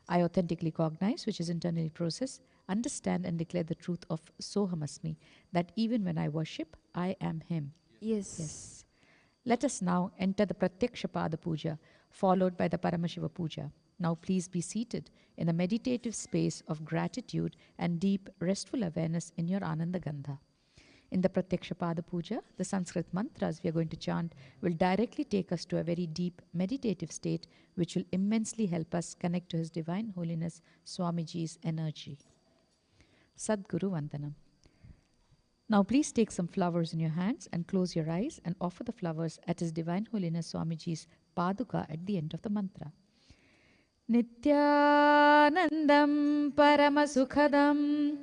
I authentically cognize, which is internally process, understand and declare the truth of Sohamasmi, that even when I worship, I am Him. Yes. Yes. Let us now enter the Pratyakshapada Puja, followed by the Paramashiva Puja. Now please be seated in a meditative space of gratitude and deep, restful awareness in your Ananda Gandha. In the Pratyakshapada Puja, the Sanskrit mantras we are going to chant will directly take us to a very deep meditative state which will immensely help us connect to His Divine Holiness Swamiji's energy. Sadguru Vandanam. Now please take some flowers in your hands and close your eyes and offer the flowers at His Divine Holiness Swamiji's Paduka at the end of the mantra. Nityanandam Paramasukhadam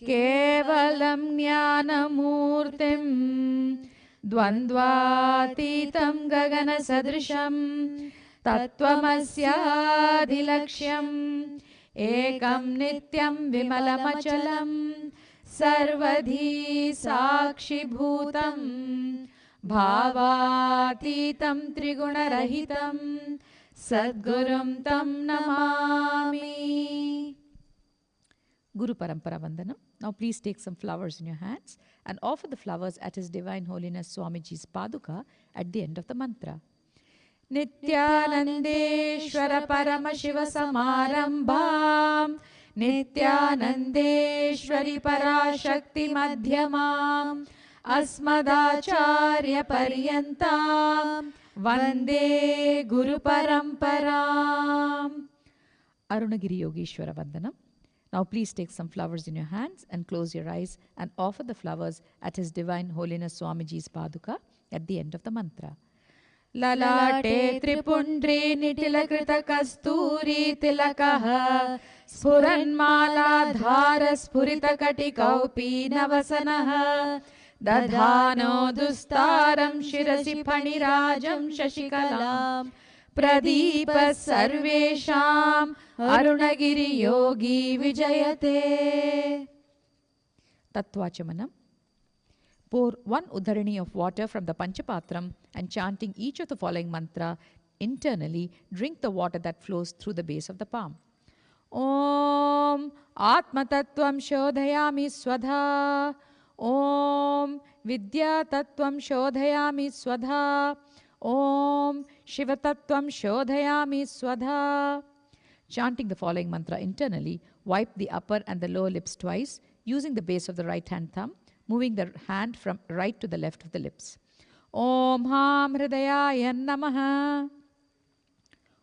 Kevalam Jnanamurtim Dvandvatitam Gagana Sadrisham Tattvamasyadhilaksham Ekam Nityam Vimalamachalam Sarvadhi Sakshi Bhutam Bhavatitam Trigunarahitam Sadgurum Tam Namami. Guru Parampara Vandanam. Now please take some flowers in your hands and offer the flowers at His Divine Holiness Swamiji's Paduka at the end of the mantra. Nityanandeshwara Paramashiva Samarambham Nityanandeshwari Parashakti Madhyamam Asmadacharya Paryantam Vande Guru Paramparam. Arunagiri Yogeshwara Vandanam. Now please take some flowers in your hands and close your eyes and offer the flowers at His Divine Holiness Swamiji's Paduka at the end of the mantra. Lalate Tripundri Nitilakrita Kasturi Tilakaha Spuranmala Dhara Spurita Katikaupi Navasanaha Dadhano Dustaram Shirasi Panirajam Shashikalam Pradeepa Sarvesham Arunagiri Yogi Vijayate. Tattvachamanam. Pour one udharini of water from the Panchapatram and chanting each of the following mantra internally, drink the water that flows through the base of the palm. Om Atma Tattvam Shodhayami Swadha. Om Vidya Tattvam Shodhayami Swadha. Om Shiva Tattvam Shodhayami Swadha. Chanting the following mantra internally, wipe the upper and the lower lips twice using the base of the right hand thumb, moving the hand from right to the left of the lips. Om Ham Hridayaya Namaha.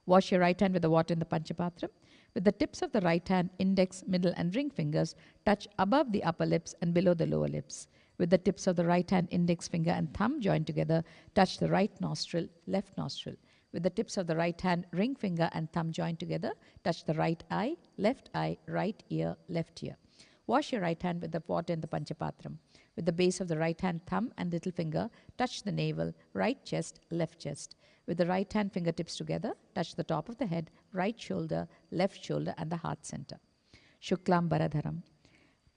Wash your right hand with the water in the Panchapatram. With the tips of the right hand, index, middle and ring fingers touch above the upper lips and below the lower lips. With the tips of the right hand, index finger and thumb joined together, touch the right nostril, left nostril. With the tips of the right hand, ring finger and thumb joined together, touch the right eye, right ear, left ear. Wash your right hand with the water in the Panchapatram. With the base of the right hand thumb and little finger, touch the navel, right chest, left chest. With the right hand fingertips together, touch the top of the head, right shoulder, left shoulder and the heart center. Shuklam Baradharam.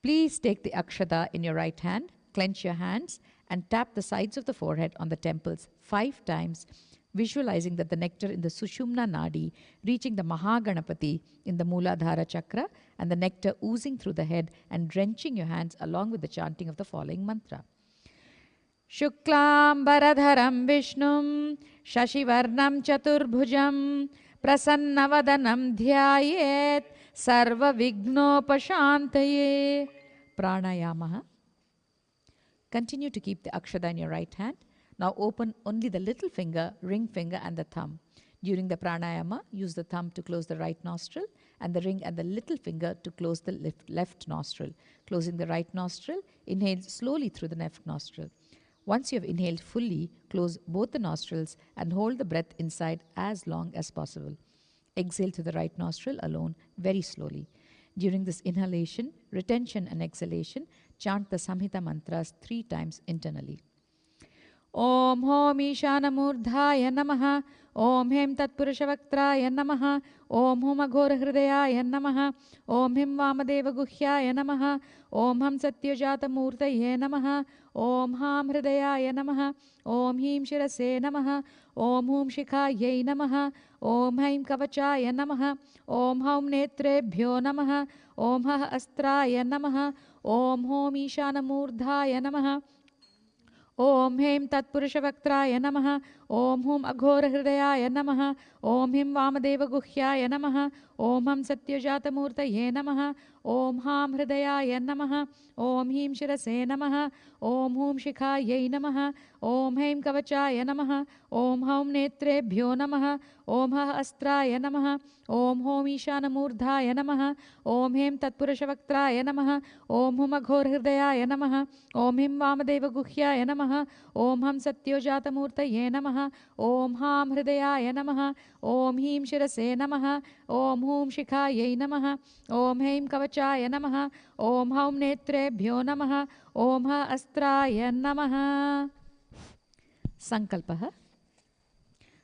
Please take the akshata in your right hand, clench your hands and tap the sides of the forehead on the temples 5 times, visualizing that the nectar in the Sushumna Nadi reaching the Mahaganapati in the Mooladhara Chakra and the nectar oozing through the head and drenching your hands along with the chanting of the following mantra. Shuklam Baradharam Vishnum Shashivarnam Chaturbhujam Prasannavadanam Dhyayet Sarva Vignopashantaye. Pranayamaha. Continue to keep the akshada in your right hand. Now open only the little finger, ring finger and the thumb. During the pranayama, use the thumb to close the right nostril and the ring and the little finger to close the left nostril. Closing the right nostril, inhale slowly through the left nostril. Once you have inhaled fully, close both the nostrils and hold the breath inside as long as possible. Exhale to the right nostril alone very slowly. During this inhalation, retention and exhalation, chant the Samhita mantras 3 times internally. ॐ होम ईशानमूर्धाय नमः। ॐ ह्रीं तत्पुरुषवक्त्राय नमः। ॐ हुम अघोरहृदयाय नमः। ॐ ह्रीं वामदेवगुह्याय नमः। ॐ हं सत्यजातमूर्तये नमः। ॐ हां हृदयाय नमः। ॐ ह्रीं शिरसे नमः। ॐ हूं शिखायै नमः। ॐ हैं कवचाय नमः। ॐ हौं नेत्रेभ्यो नमः। ॐ हः अस्त्राय नमः। ॐ होम ईशानमूर्धाय नमः। ॐ ह्रीं तत्पुरुषवक्त्राय नमः। ॐ हुं अघोरहृदयाय नमः। ॐ ह्रीं वामदेवगुह्याय नमः। ॐ हं सत्यजातमूर्तये नमः। ॐ हां हृदयाय नमः। ॐ ह्रीं शिरसे नमः। ॐ हूं शिखायै नमः। ॐ हैं कवचाय नमः। ॐ हौं नेत्रेभ्यो नमः। ॐ हः अस्त्राय नमः। ॐ होम ईशानमूर्धाय नमः। ॐ ह्रीं तत्पुरुषवक्त्राय नमः। ॐ हुं अघोरहृदयाय नमः। ॐ ह्रीं वामदेवगुह्याय नमः। ॐ हं सत्यजातमूर्तये नमः। ॐ हां हृदयाय नमः। ॐ ह्रीं शिरसे नमः। ॐ हूं शिखायै नमः। ॐ हैं कवचाय नमः। ॐ हौं नेत्रेभ्यो नमः। ॐ हः अस्त्राय नमः। Sankalpah.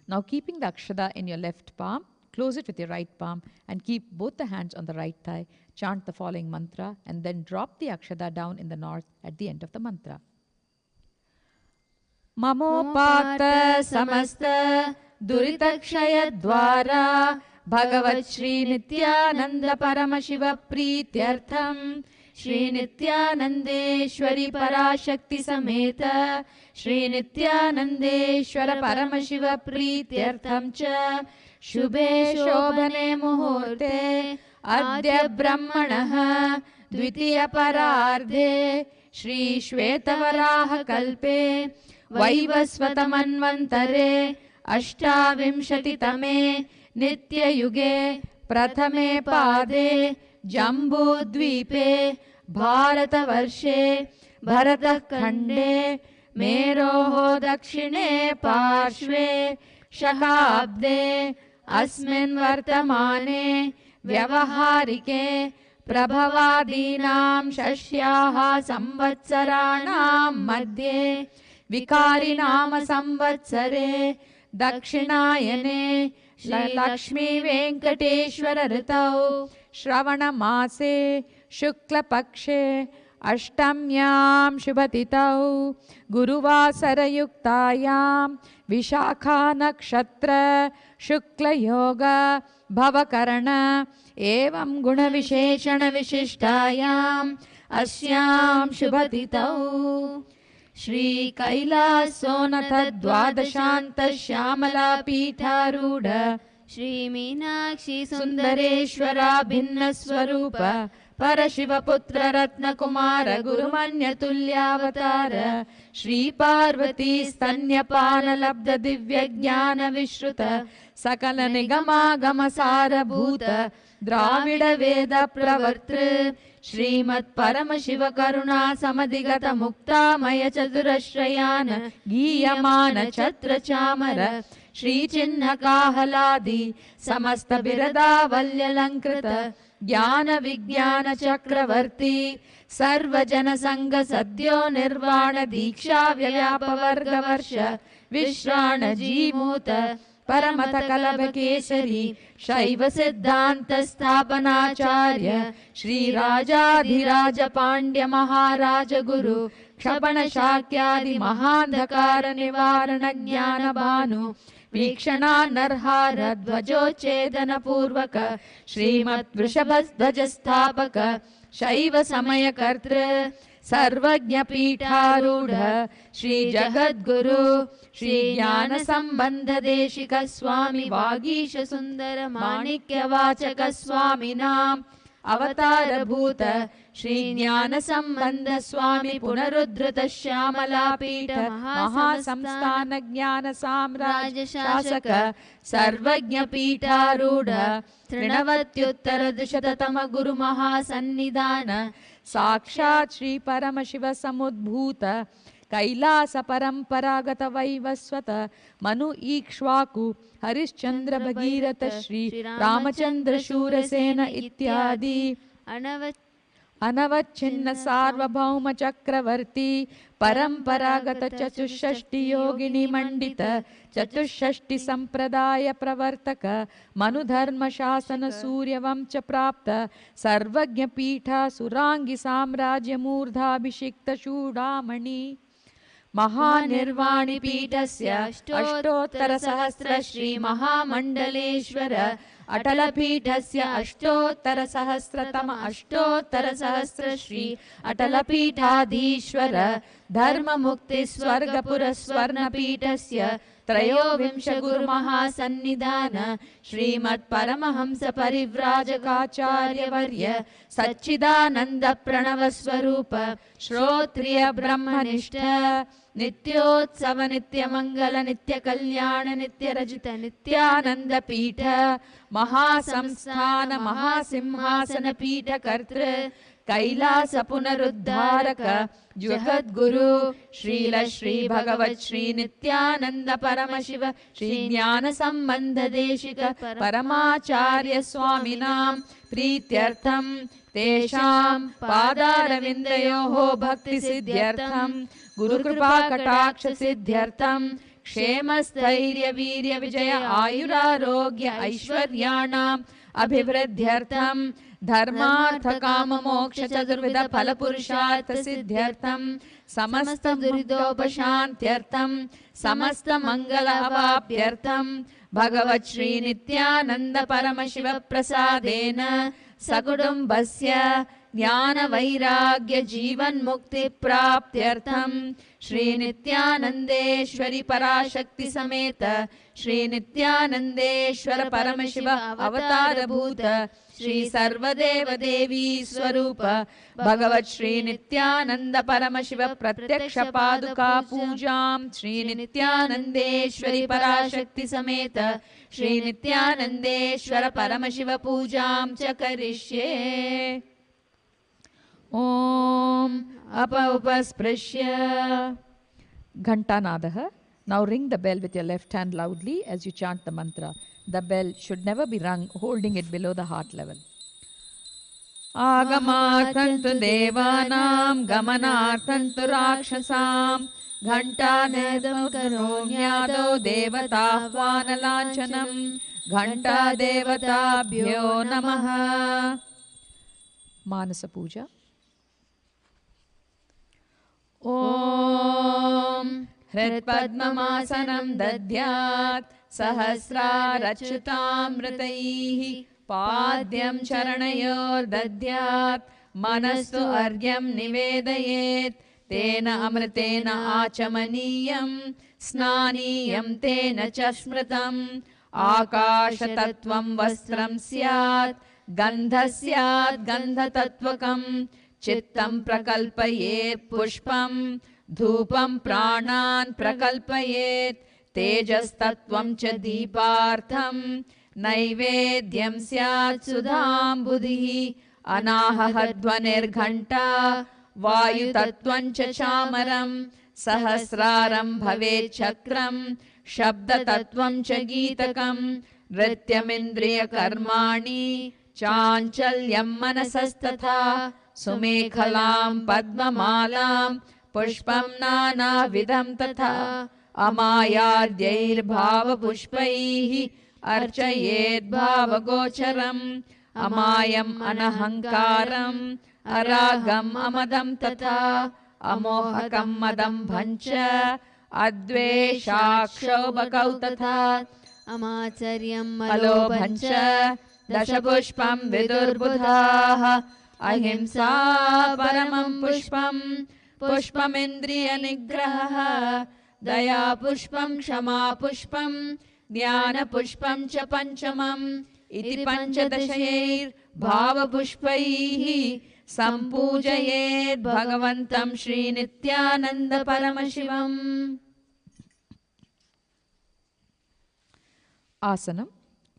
Now keeping the akshada in your left palm, close it with your right palm and keep both the hands on the right thigh. Chant the following mantra and then drop the akshada down in the north at the end of the mantra. Mamopata samasta duritakshayadvara Bhagavat Shri Nityananda Paramashiva Preetyartham Shri Nityanandeshwari Parashakti Sameta Shri Nityanandeshwara Paramashiva Preetyartham Cha Shubhe Shobhane Muhurte Adya Brahmanaha Dvitiya Parardhe Shri Shvetavaraha Kalpe Vaivasvatamanvantare Ashtavimshatitame Nityayuge Prathame Pade Jambudvipe Bharatavarshe Bharatkhande Meroho Dakshine Parshve Shakabde Asmin Vartamane Vyavaharike Prabhavadinam Shashyaha Samvatsaranam Madhye Vikarinama Samvatsare Dakshinayane Lakshmi Venkateshwara Ritau Shravana Mase Shukla Pakshe Ashtamyam Shubhatitau Guruvasara Yuktayam Vishakha Nakshatra Shukla Yoga Bhavakarana Evam Guna Visheshana Vishishtayam Asyam Shubhatitau Shri Kailasonatha Dwadashanta Shyamala Pitharuda Shri Meenakshi Sundareshwara Bhinna Swarupa Parashiva Putra Ratna Kumara Gurumanya Tulyavatara Shri Parvati Stanyapana Labda Divya Jnana Vishruta Sakala Nigama Gamasara Bhuta Dravida Veda Pravartru Shrimat Paramashiva Karuna Samadigata Mukta Maya Chaturashrayana Giyamana Chatra Chamara Shri Chinna Kahaladi Samasta Birada Valyalankrita Jnana Vijnana Chakravarti Sarva Jana Sangha Sadyo Nirvana Diksha Vyapavarga Varsha Vishrana Jimuta Paramata Kalabakesari Shaiva Siddhanta Sthapanacharya Shri Rajadhiraja Pandya Maharaja Guru Kshapana Shakyadi Mahandhakara Nivarana Jnana Bhanu Vikshana Narhara Dvajochedana Purvaka Shrimat Vrishabhadvajasthapaka Shaiva Samaya Kartra Sarvajna Pitharudha Shri Jagadguru Shri Jnana Sambandha Deshika Swami Vagisha Sundara Manikya Vachaka Swami Nam Avatara Bhuta Shri Jnana Sambandha Swami Punarudhrita Shyamala Pita Mahasamsthana Jnana Samraja Shasaka Sarvajna Pitharudha Trinavatyuttara Dushatatama Guru Mahasannidhana Sakshat Shri Paramashiva Samudbhuta Kailasa Paramparagata Vaivaswata Manu Ikshwaku Harishchandra Bhagirata Shri Ramachandra Shurasena Ityadi अनवच्छिन्न सार्वभौम चक्रवर्ती परंपरागत चतुष्षष्टि योगिनी मंडित चतुष्षष्टि संप्रदाय प्रवर्तक मनुधर्म शासन सूर्यवंश प्राप्त सर्वज्ञ पीठा सुरांगी साम्राज्य मूर्धाभिषिक्त चूडामणि महानिर्वाणि पीठस्य अष्टोत्तर सहस्र श्री महामंडलेश्वर अटलपीठस्य अष्टोत्तर सहस्रतम अष्टोत्तर सहस्र श्री अटलपीठाधीश्वर धर्ममुक्ति स्वर्गपुर स्वर्णपीठस्य त्रयोविंश गुरुमहासन्निधान श्रीमत् परमहंस परिव्राजकाचार्यवर्य सच्चिदानंद प्रणव स्वरूप श्रोत्रिय ब्रह्मनिष्ठ नित्योत्सव नित्य मंगल नित्य कल्याण नित्य रजित नित्यानंद पीठ महासंस्थान महासिंहासन पीठ कर्तृ कैलास पुनरुद्धारक जगद्गुरु श्रील श्री भगवत श्री नित्यानंद परम शिव श्री ज्ञान संबंध देशिक परमाचार्य स्वामिनां प्रीत्यर्थं तेषां पादारविन्दयोः भक्ति सिद्ध्यर्थं गुरुकृपा कटाक्ष सिद्ध्यर्थं क्षेम स्थैर्य वीर्य विजय आयुरारोग्य ऐश्वर्याणाम् अभिवृद्ध्यर्थं धर्मार्थ काम मोक्ष चतुर्विध फल पुरुषार्थ सिद्ध्यर्थं समस्त दुरितोपशान्त्यर्थं समस्त मंगल अवाप्त्यर्थं भगवत् श्री नित्यानंद परम शिव प्रसादेन सकुटुम्बस्य ज्ञान वैराग्य जीवन मुक्ति प्राप्त्यर्थं श्री नित्यानंदेश्वरी पराशक्ति समेत श्री नित्यानंदेश्वर परमशिव अवतार भूत श्री सर्वदेव देवी स्वरूप भगवत् श्री नित्यानंद परमशिव प्रत्यक्ष पादुका पूजां श्री नित्यानंदेश्वरी पराशक्ति समेत श्री नित्यानंदेश्वर परमशिव पूजां च करिष्ये। ओम उपस्पृश्य घंटानादः. Now ring the bell with your left hand loudly as you chant the mantra. The bell should never be rung holding it below the heart level. Agamarthantu devanam gamanarthantu rakshasam घंटानादं करोम्यादौ देवताह्वानलाञ्छनं घंटा देवताभ्यो नमः. मानस पूजा. ओम हृत्पद्ममासनं दद्यात् सहस्रारच्युतामृतैः पाद्यं चरणयोर्दद्यात् मनस्तु अर्घ्यं निवेदयेत् तेन अमृतेन आचमनीयं स्नानीयं तेन च स्मृतम् आकाशतत्त्वं वस्त्रं स्यात् गन्धः स्यात् गन्धतत्त्वकम् चित्तं प्रकल्पयेत् पुष्पं धूपं प्राणान् प्रकल्पयेत् तेजस्तत्त्वं च दीपार्थं नैवेद्यं स्यात् सुधाम्बुधिः अनाहध्वनिर्घण्टा वायुतत्त्वं च चामरं सहस्रारं भवेत् चक्रं शब्दतत्त्वं च गीतकं नृत्यमिन्द्रियकर्माणि चाञ्चल्यं मनसस्तथा सुमेखलां पद्ममालां पुष्पं नानाविधं तथा अमायाद्यैर्भावपुष्पैः अर्चयेद् भावगोचरम् अमायम् अनहङ्कारम् अरागम् अमदं तथा अमोहकं मदं भञ्च अद्वेषाक्षोभकौ तथा अमाचर्यं मलोभञ्च दशपुष्पं विदुर्बुधाः अहिंसा परमं पुष्पं पुष्पमिन्द्रियनिग्रहः दया पुष्पं क्षमा पुष्पं ज्ञानपुष्पं च पञ्चमम् इति पञ्चदशैर्भावपुष्पैः सम्पूजयेत् भगवन्तं Shri Nityananda Paramashivam. Asanam.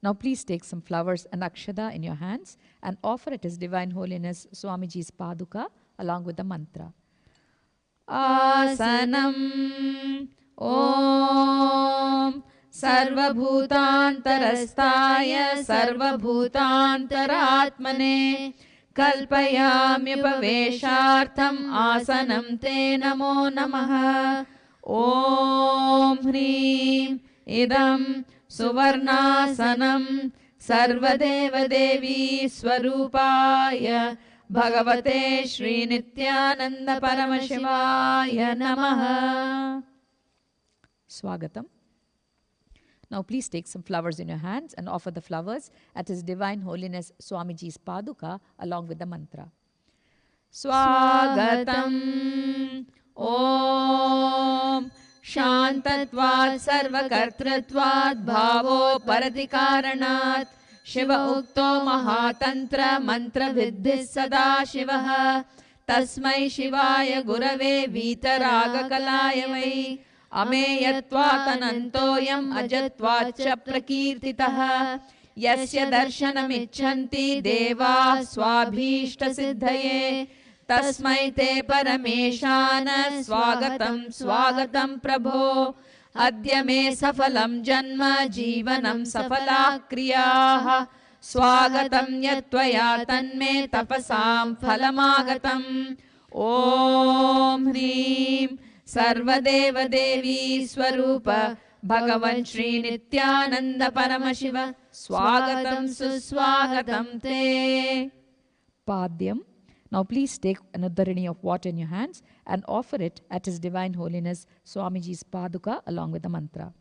Now please take some flowers and akshada in your hands and offer it His Divine Holiness Swamiji's Paduka along with the mantra. Asanam. Om सर्वभूतान्तरस्ताय सर्वभूतान्तरात्मने कल्पयाम्युपवेशार्थम् आसनं ते नमो नमः। ॐ ह्रीं इदं सुवर्णासनं सर्वदेवदेवी स्वरूपाय भगवते श्रीनित्यानंद परमशिवाय नमः। Swagatam. Now please take some flowers in your hands and offer the flowers at His Divine Holiness Swamiji's Paduka along with the mantra. Swagatam. Om Shantatvat Sarvakartratvat Bhavo Paratikaranat Shiva Ukto Mahatantra Mantra Viddhis Sada Shivaha Tasmai Shivaya Gurave Vitaraga Kalaya Vai अमेयत्वातनन्तोऽयम् अजत्वाच्च प्रकीर्तितः यस्य दर्शनमिच्छन्ति देवाः स्वाभीष्टसिद्धये तस्मै ते परमेशान स्वागतं स्वागतं प्रभो। अद्य मे सफलं जन्म जीवनं सफलाः क्रियाः स्वागतं यत्त्वया तन्मे तपसां फलमागतम्। ॐ ह्रीं सर्वदेवदेवी स्वरूप भगवन् श्री नित्यानंद परमशिव स्वागतं सुस्वागतं ते। Padyam. Now please take an uddarini of water in your hands and offer it at His Divine Holiness Swamiji's Paduka along with the mantra.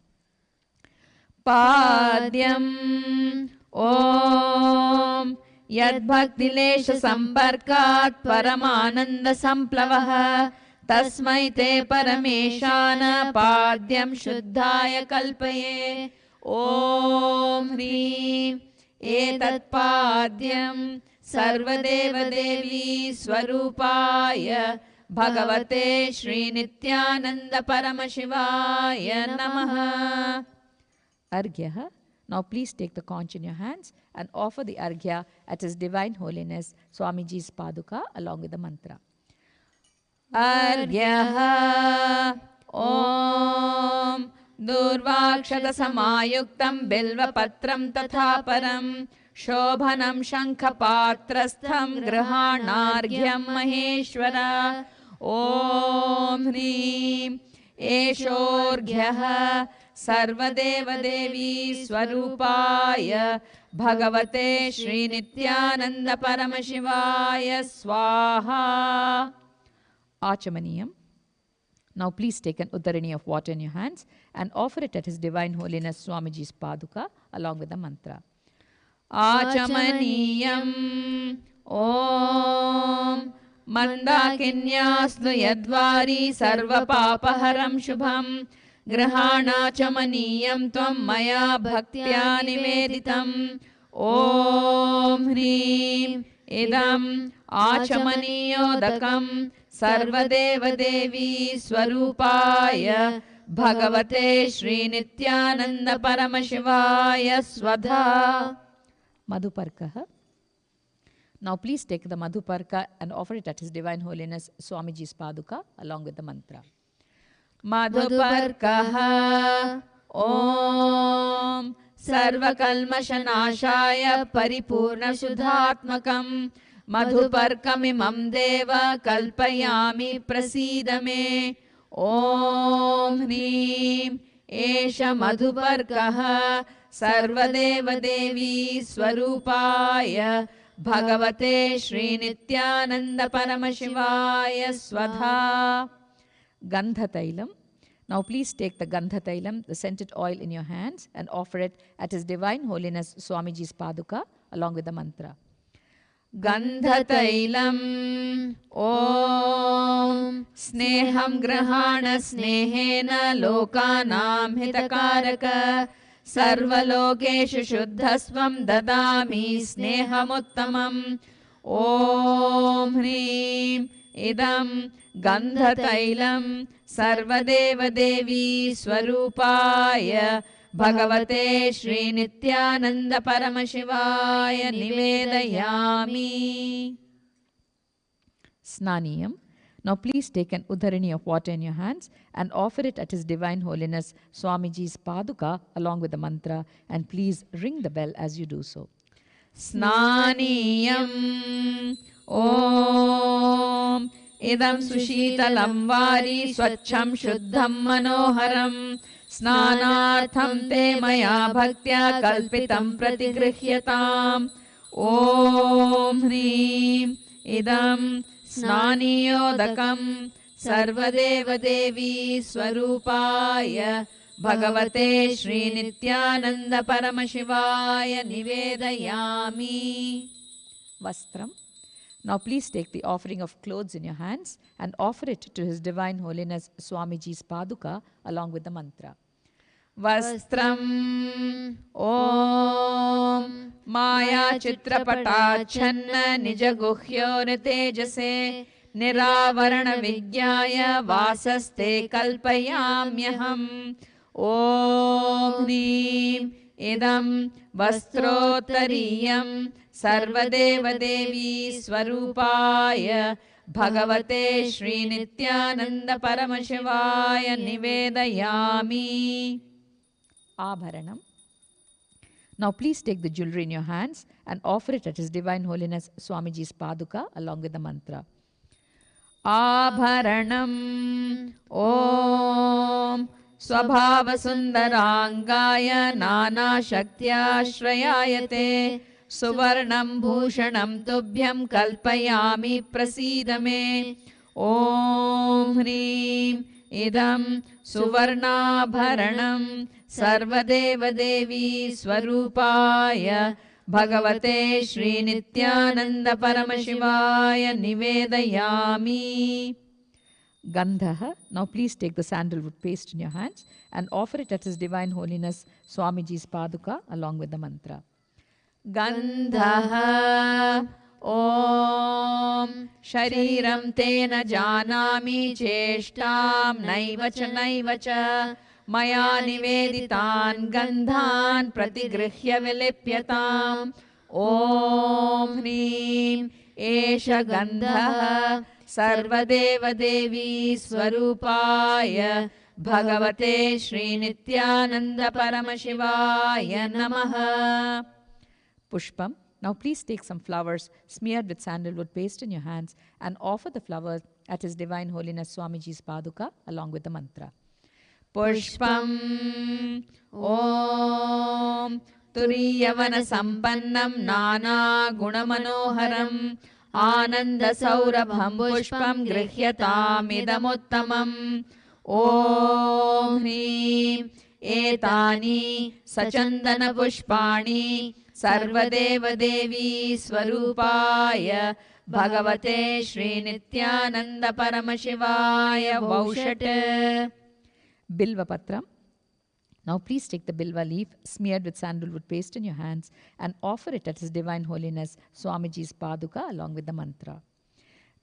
Padyam. Om Yadbhaktilesh Samparkat Paramananda Samplavah तस्मै ते परमेशान पाद्यं शुद्धाय कल्पये। ॐ ह्रीं एतत् पाद्यं सर्वदेवदेवी स्वरूपाय भगवते श्रीनित्यानंद परमशिवाय नमः। Arghya. Now please take the conch in your hands and offer the arghya at His Divine Holiness Swamiji's Paduka along with the mantra. अर्घ्यः ॐ दूर्वाक्षतसमायुक्तं बिल्वपत्रं तथा परं शोभनं शङ्खपात्रस्थं गृहाणार्घ्यं महेश्वर। ॐ ह्रीं एषोऽर्घ्यः सर्वदेवदेवी स्वरूपाय भगवते श्रीनित्यानंद परमशिवाय स्वाहा। Achamaniyam. Now please take an uddarini of water in your hands and offer it at His Divine Holiness Swamiji's Paduka along with the mantra. Achamaniyam. Om Mandakinyasnu Yadvari Sarva Papaharam Shubham Grahanachamaniyam Tvam Maya Bhaktya Niveditam. Om Hrim Idam Achamaniyodakam सर्वदेवदेवी स्वरूपाय भगवते श्रीनित्यानंद परमशिवाय स्वधा। Madhuparkaha. Now please take the Madhuparka and offer it at His Divine Holiness Swamiji's Paduka along with the mantra. Madhuparkaha. Om सर्वकल्मषनाशाय परिपूर्णशुद्धात्मकम् मधुपर्कमिमं देव कल्पयामि प्रसीद मे। ॐ ह्रीं एष मधुपर्कः सर्वदेवदेवी स्वरूपाय भगवते श्रीनित्यानंद परमशिवाय स्वधा। गंधतैलम. Now please take the Gandhatailam, the scented oil in your hands and offer it at His Divine Holiness Swamiji's Paduka along with the mantra. Gandhatailam. Om Sneham Grahana Snehena Lokanam Hitakaraka Sarvalokeshu Shuddhasvam Dadami Sneham Om Hrim Idam Gandhatailam सर्वदेवदेवी स्वरूपाय भगवते श्रीनित्यानंद परमशिवाय निवेदयामि। Snaniyam. Now please take an uddarini of water in your hands and offer it at His Divine Holiness Swamiji's Paduka along with the mantra, and please ring the bell as you do so. स्नानीयम् ॐ इदं सुशीतलं वारी स्वच्छं शुद्धं मनोहरं स्नानार्थं ते मया भक्त्या कल्पितं प्रतिगृह्यताम् ॐ ह्रीं इदं स्नानीयोदकं सर्वदेवदेवी स्वरूपाय भगवते श्रीनित्यानन्द परमशिवाय निवेदयामि. Vastram. Now please take the offering of clothes in your hands and offer it to His Divine Holiness Swamiji's Paduka along with the mantra. Vastram Om Maya Chitrapatachanna Nijaguhyo Tejase Niravarana Vidyaya Vasaste Kalpayamyaham Om Hrim Idam Vastrottariyam Sarvadevadevi Swarupaya Bhagavate Shri Nityananda Paramashivaya Nivedayami. Abharanam. Now please take the jewelry in your hands and offer it at His Divine Holiness Swamiji's Paduka along with the mantra. Abharanam Om Swabhava Sundarangaya Nana Shaktya Shrayayate Suvarnam Bhushanam Tubhyam Kalpayami Prasidame Om Hrim Idam Suvarnabharanam Sarvadeva Devi Swarupaya Bhagavate Shri Nityananda Paramashivaya Nivedayami. Gandha. Now please take the sandalwood paste in your hands and offer it at His Divine Holiness Swamiji's Paduka along with the mantra. Gandha Om Shariram Tena Janami Cheshtam Naivacha Maya Niveditan Gandhan Pratigrihyya Vilipyatam Om Hrim Esha Gandha Sarvadeva Devi Swarupaya Bhagavate Shri Nityananda Paramashivaya Namaha. Pushpam. Now please take some flowers smeared with sandalwood paste in your hands and offer the flowers at His Divine Holiness Swamiji's Paduka along with the mantra. Pushpam Om Turiyavana Sampannam Nana Gunamanoharam Ananda Saurabham Pushpam Grihyatam Idamuttamam Om Hrim Etani Sachandana Pushpani Sarvadeva Devi Swarupaya Bhagavate Shri Nityananda Paramashivaya Vaushate. Bilva Patram. Now please take the bilva leaf smeared with sandalwood paste in your hands and offer it at His Divine Holiness Swamiji's Paduka along with the mantra.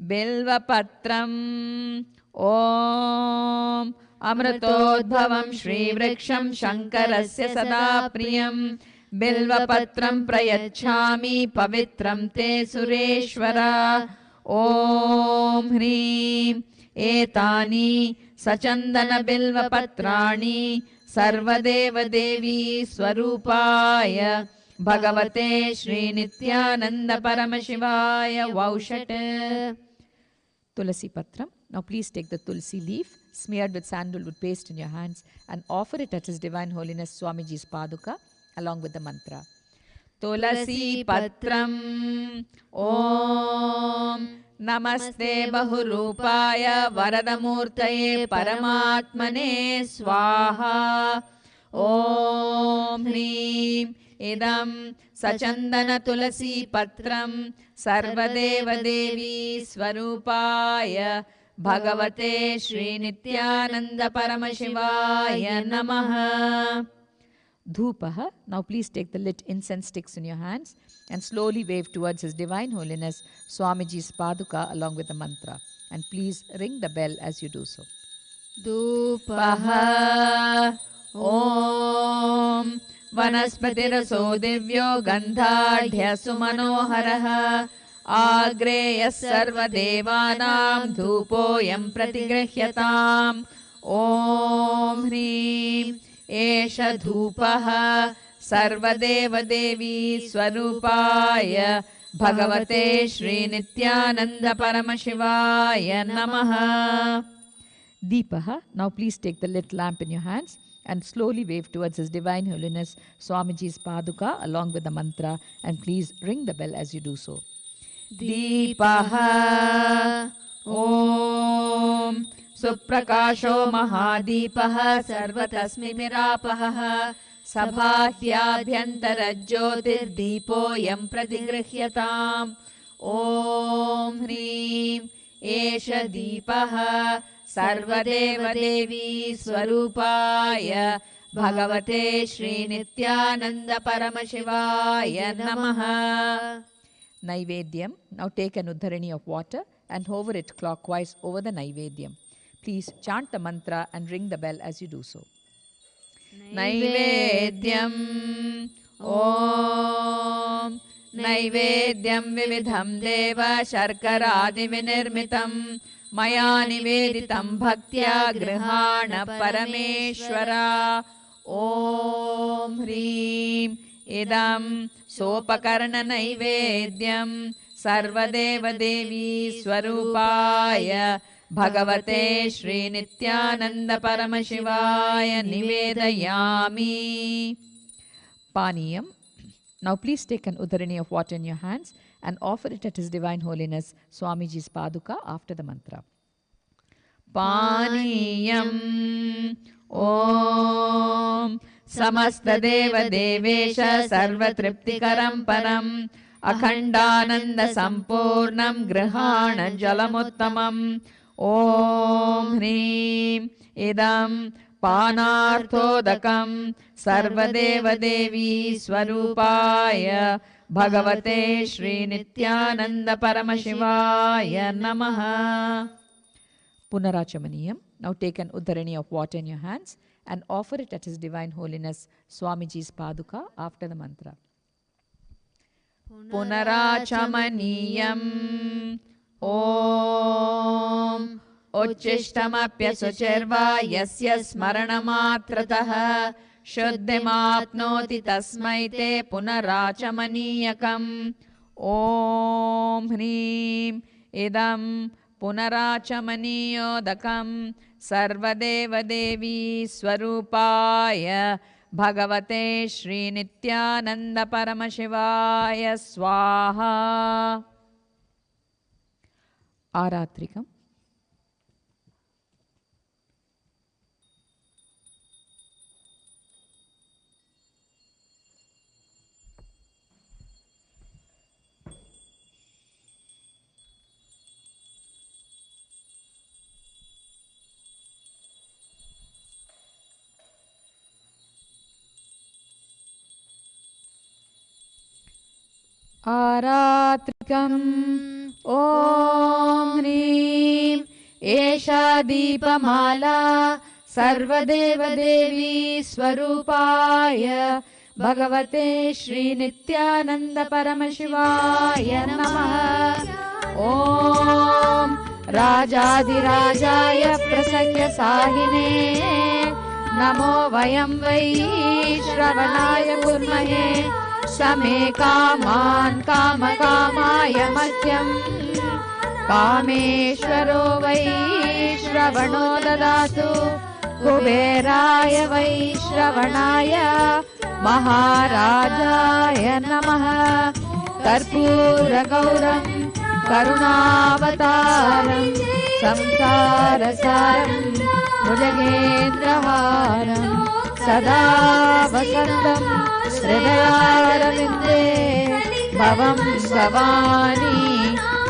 Bilva Patram Om Amratodbhavam Shri Vriksham Shankarasya Sada Priyam Bilva Patram Prayachami Pavitram Te Sureshwara Om Hrim Etani Sachandana Bilva Patrani Sarvadeva Devi Swarupaya Bhagavate Shri Nityananda Paramashivaya Vaushate. Tulasi Patram. Now please take the tulsi leaf smeared with sandalwood paste in your hands and offer it at His Divine Holiness Swamiji's Paduka along with the mantra. Tulasi Patram Om Namaste Bahurupaya Varadamurtaye Paramatmane Swaha Om Hrim Idam Sachandana Tulasi Patram Sarvadeva Devi Swarupaya Bhagavate Shri Nityananda Paramashivaya Namaha. Dhupaha. Now please take the lit incense sticks in your hands and slowly wave towards His Divine Holiness Swamiji's Paduka along with the mantra. And please ring the bell as you do so. Dhupaha Om Vanaspatiraso Divyo Gandhadhya Sumanoharaha Agreyas Sarva Devanam Dhupoyam Pratigrihyatam Om Hrim Esha Dhupaha सर्वदेवदेवी स्वरूपाय भगवते श्रीनित्यानन्द परमशिवाय नमः. Deepaha, now please take the lit lamp in your hands and slowly wave towards His Divine Holiness Swamiji's Paduka along with the mantra, and please ring the bell as you do so. Deepaha Om Suprakasho Mahadīpaha Sarvatasmimirapaha Sabhadyabhyantarajyotirdeepoyam pratigrihryatam. Om Hrim Esha Deepaha सर्वदेवदेवी स्वरूपाय भगवते श्रीनित्यानन्द परमशिवाय नमः. Naivedyam. Now take an uddharani of water and hover it clockwise over the Naivedyam. Please chant the mantra and ring the bell as you do so. Naivedyam Om Naivedyam Vividham Deva Sharkaradi Vinirmitam मया निवेदितं भक्त्या गृहाण परमेश्वरा. ॐ ह्रीं इदं सोपकरणनैवेद्यं सर्वदेवदेवी स्वरूपाय भगवते श्रीनित्यानन्द परमशिवाय निवेदयामि. Paniyam. Now please take an uddharani of water in your hands and offer it at His Divine Holiness Swamiji's Paduka after the mantra. Paniyam Om Samastadeva Devesha Sarvatriptikaram Param Akhandananda Sampurnam Grihana Jalamuttamam. Om Hrim Idam Panarthodakam Sarvadevadevi Swarupaya Bhagavate Srinityananda Paramashivaya Namaha. Punarachamaniyam. Now take an uddharani of water in your hands and offer it at His Divine Holiness Swamiji's Paduka after the mantra. Punarachamaniyam Om Uchishtamapyasuchirva Yasya Smaranamatrataha Shuddhimapnoti Tasmai Te Punarachamaniyakam. Om Hrim Idam Punarachamaniyodakam Sarvadevadevi Swarupaya Bhagavate Srinityananda Paramashivaya Swaha. Aratrikam. Aratrikam Om Hrim Esha Deepamala Sarvadevadevi Swarupaya Bhagavate Srinityananda Paramashivaya Namaha. Om Rajadirajaya Prasakya Sahine Namo Vayam Vai Shravanaya Kurmahe Same Kaman Kama Kamaya Madhyam Kameshwaro Vai Shravano Dadatu Kuberaya Vai Shravanaya Maharajaya Namaha. Karpura Gauram Karunavataram Samsarasaram Bhujagendraharam Sada Vasantam Hridayaravinde Bhavam Bhavani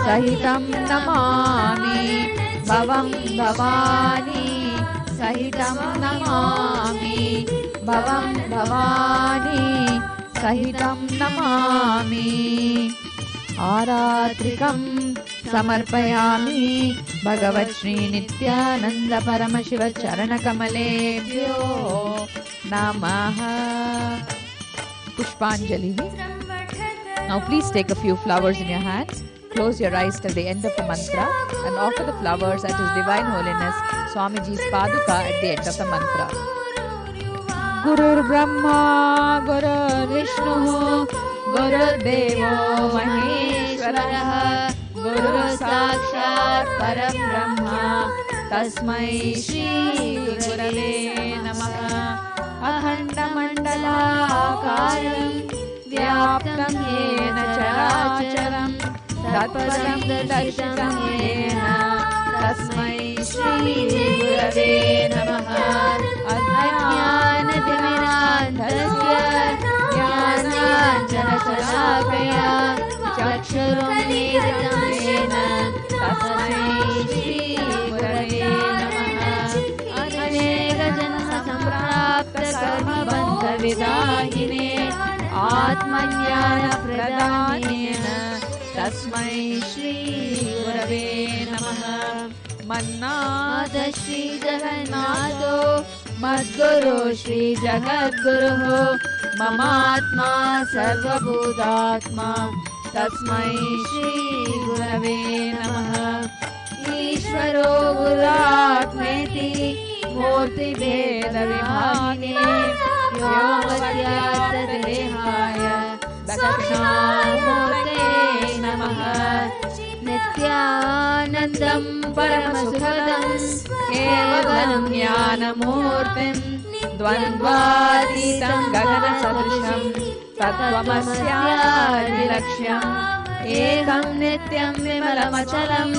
Sahitam Namami. Bhavam Bhavani Sahitam Namami. Bhavam Bhavani Sahitam Namami. Aratrikam Samarpayami Bhagavat Shri Nityananda Paramashiva Charana Kamalebhyo Namaha. Pushpanjali. Now please take a few flowers in your hands, close your eyes till the end of the mantra and offer the flowers at His Divine Holiness Swamiji's Paduka at the end of the mantra. गुरुर्ब्रह्मा गुरुर्विष्णुः गुरुर्देवो महेश्वरः गुरुसाक्षात् परब्रह्म तस्मै श्री गुरवे नमः। अखण्डमण्डलाकारं व्याप्तं येन चराचरं तत्पदं दर्शितं येन तस्मै श्री गुरवे नमः। अज्ञानतिमिरान्धस्य ज्ञानाञ्जनशलाकया चक्षुरुन्मीलितं येन तस्मै श्री गुरवे नमः। अनेकजन्मसम्प्राप्तकर्मबन्धविदाहिने आत्मज्ञानप्रदानेन तस्मै श्री गुरवे नमः। मन्नाथ श्री जगन्नाथो मद्गुरु श्री जगद्गुरुः ममात्मा सर्वभूतात्मा तस्मै श्री गुरवे नमः। ईश्वरो गुरुरात्मेति मूर्तिभेदविभागिने व्योमवद्व्याप्तदेहाय दक्षिणामूर्ते नमः। नित्यानन्दं परमसुखदं केवलं ज्ञानमूर्तिं द्वन्द्वातीतं गगनसदृशं तत्त्वमस्यादिलक्ष्यम् एकं नित्यं विमलमचलं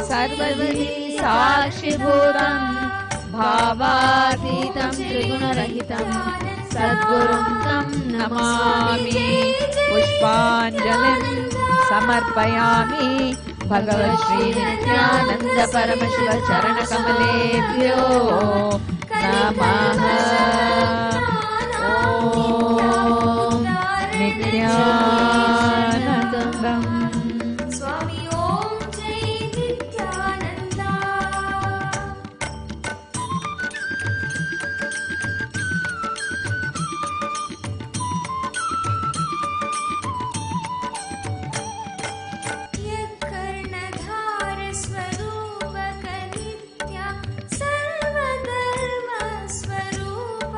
सर्वविधि साक्षिभूतं भावातीतं त्रिगुणरहितं सद्गुरुं तं नमामि। पुष्पाञ्जलिं समर्पयामि भगवत् श्री नित्यानंद परमशिव चरण कमलेभ्यो नमः। ओम नित्यानंदं स्वामी ओम जय नित्यानंद। कर्णधार स्वरूप नित्या सर्वधर्म स्वरूप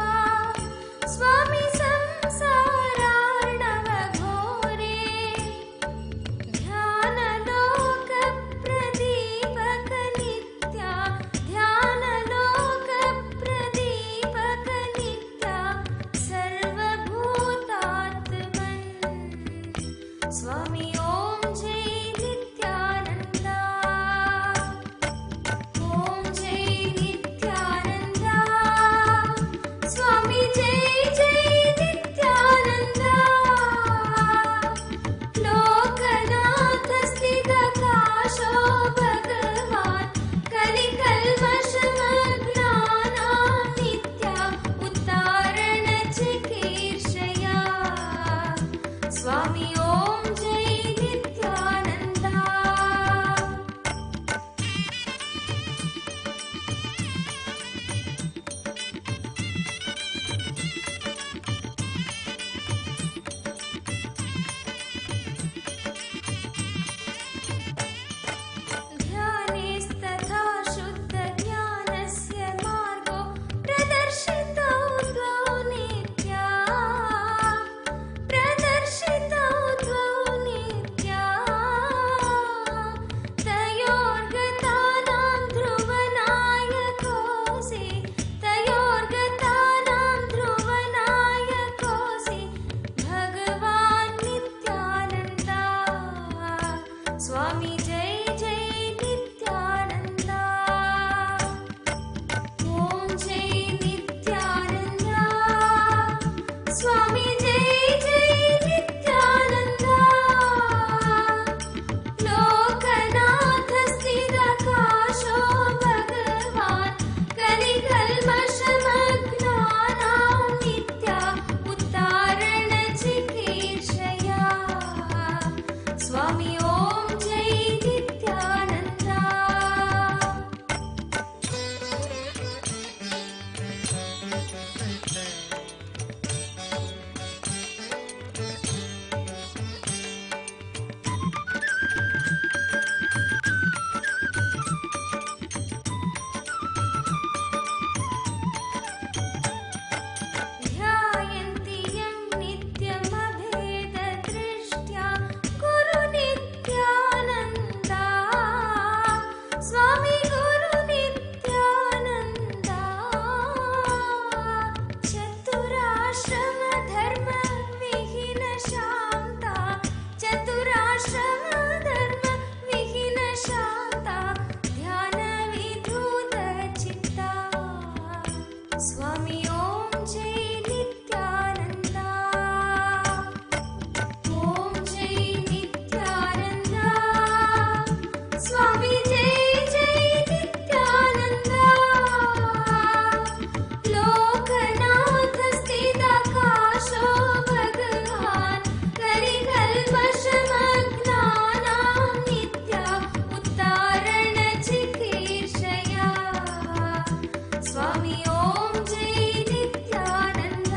स्वामी ॐ जय नित्यानन्द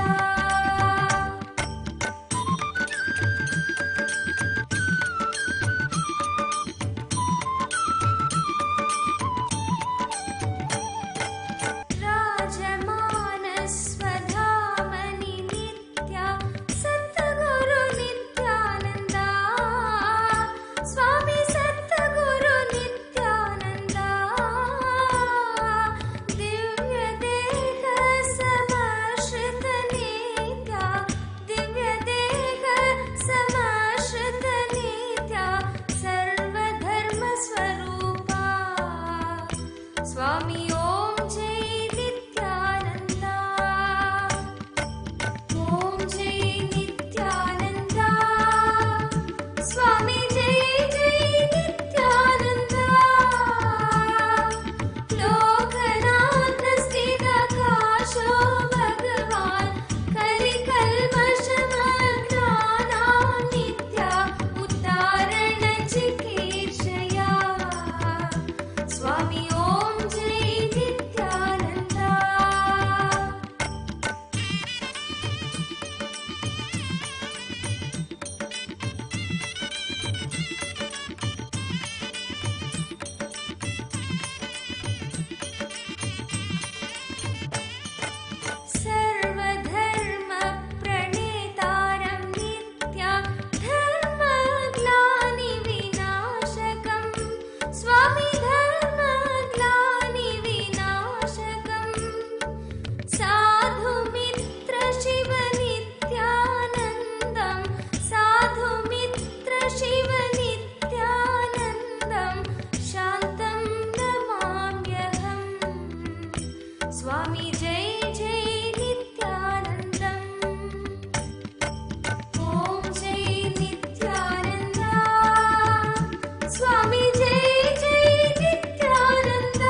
राजमानस्वधामनि नित्या सद्गुरु नित्यानन्द स्वामी सद्गुरु नित्यानन्द दिव्यदेह समाश्रित नित्या दिव्यदेह समाश्रित नित्या सर्वधर्मस्वरूपा स्वामी ॐ जय नित्यानन्द ॐ जय नित्यानन्द स्वामी जय जय नित्यानन्द लोकनाथ स्थितकाशो भगवान् कलिकल्मषमग्नानां नित्या उद्धारण चिकीर्षया स्वामी ॐ जय नित्यानन्द सर्वधर्मप्रणेतारं नित्या धर्मग्लानिविनाशकं स्वामी धर्मग्लानिविनाशकं साधुमित्र शिव नित्यानन्दं साधुमित्र शिव नित्यानन्दं शान्तं नमाम्यहम् स्वामी जय जय नित्यानन्दम् ॐ जय नित्यानन्द स्वामी जय जय नित्यानन्द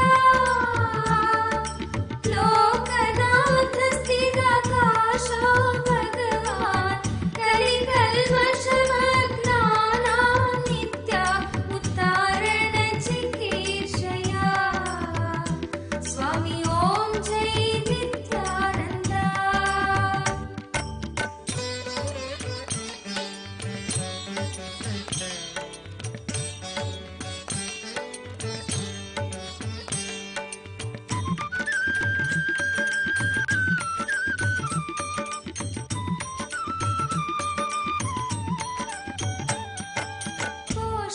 लोकनाथ स्थितकाशो भगवान् कलिकल्मषमग्नानां नित्या उद्धारण चिकीर्षया स्वामी ॐ जय नित्यानन्द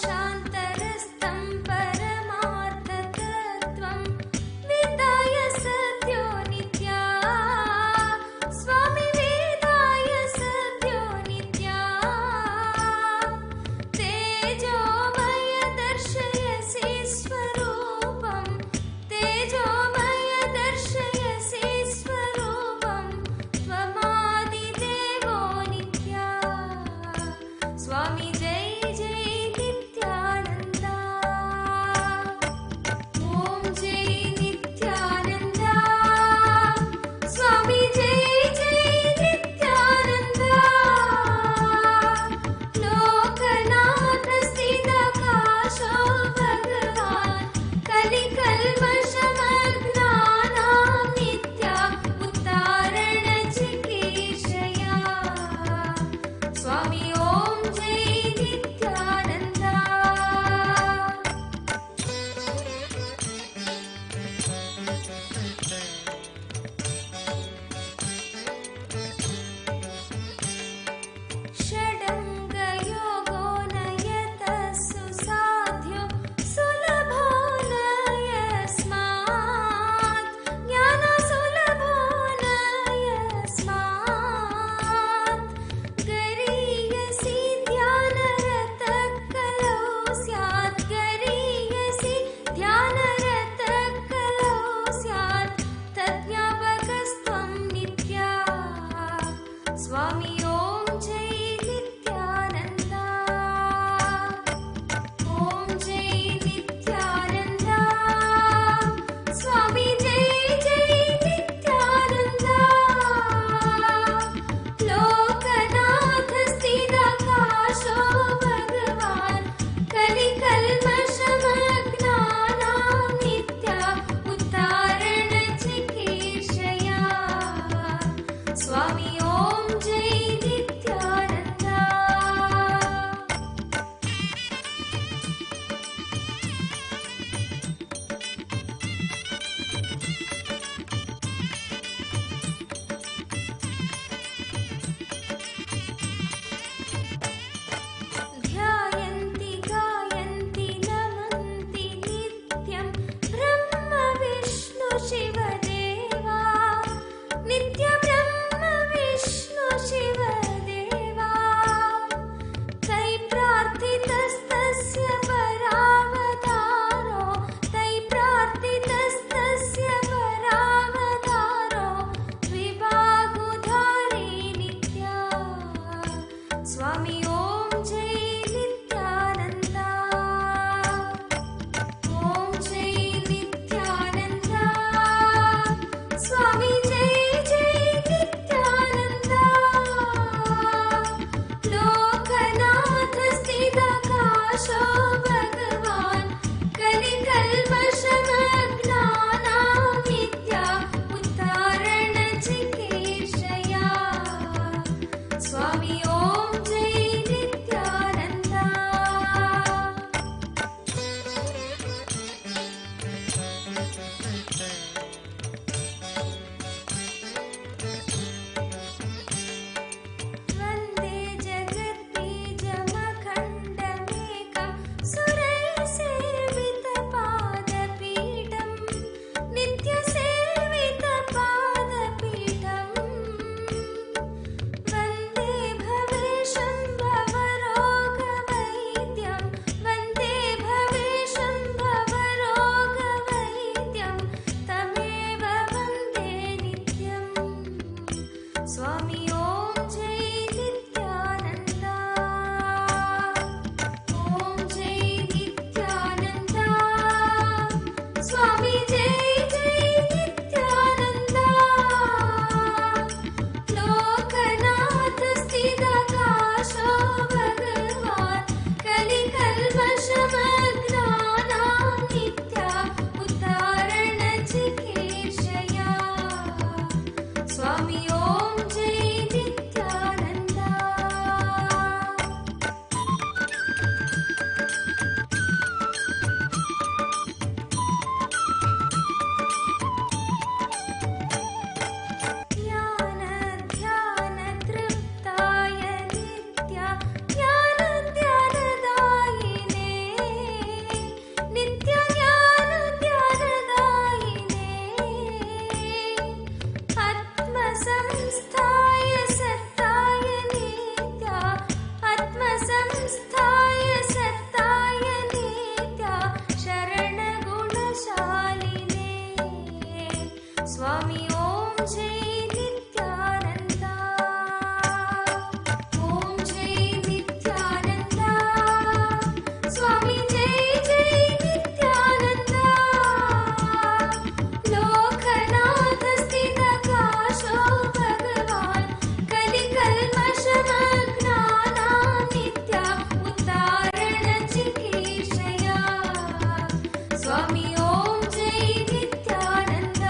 कोशान्तरस्थं परमार्थतत्त्वं विदाय स्वामी ओम जय नित्यानंद ओम जय नित्यानंद स्वामी जय जय नित्यानंद लोकनाथ स्थिताकाश भगवान कलिकल्मषमग्नानां नित्या उद्धारण चिकीर्षया स्वामी ओम जय नित्यानंद ज्ञान ध्यान तृप्ताय नित्या ज्ञान ध्यानदायिने नित्य ज्ञान ध्यानदायिने आत्मसंस्थाय सत्ताय नित्या आत्मसंस्थाय सत्ताय नित्या शरणगुणशालिने स्वामी ओम जय नित्यानंद ओम जय नित्यानंद स्वामी जय जय नित्यानंद लोकनाथ स्थिताकाशो भगवान कलिकल्मषमग्नानां नित्या उद्धारण चिकीर्षया स्वामी ओम जय नित्यानंद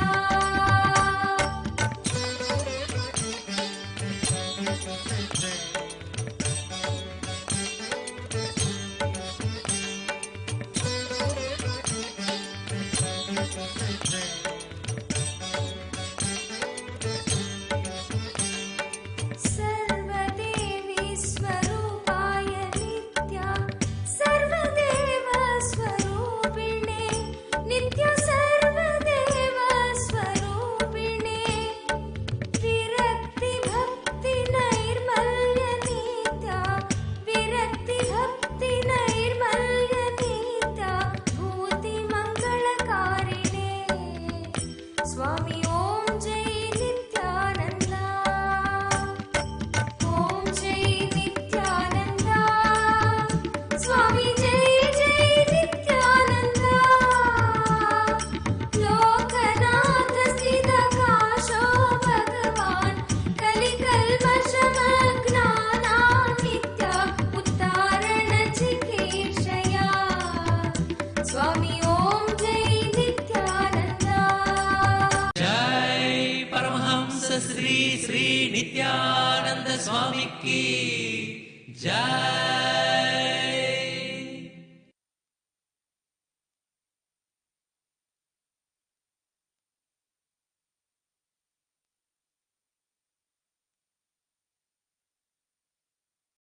सर्वदेवी स्वरूपाय नित्या सर्वदेव स्वरूपिणे नित्य सर्वदेव स्वरूपिणे विरक्ति भक्ति नैर्मल्य नित्या विरक्ति भक्ति नैर्मल्य नित्या भूति मंगलकारिणे स्वामी ओम जय नित्यानंद ओम जय नित्यानंद स्वामी जय जय नित्यानंद लोकनाथ स्थिताकाशो भगवान कलिकल्मषमग्नानां नित्या उद्धारण चिकीर्षया स्वामी ओम जय नित्यानंद जय परमहंस श्री श्री नित्यानंद स्वामी की जय।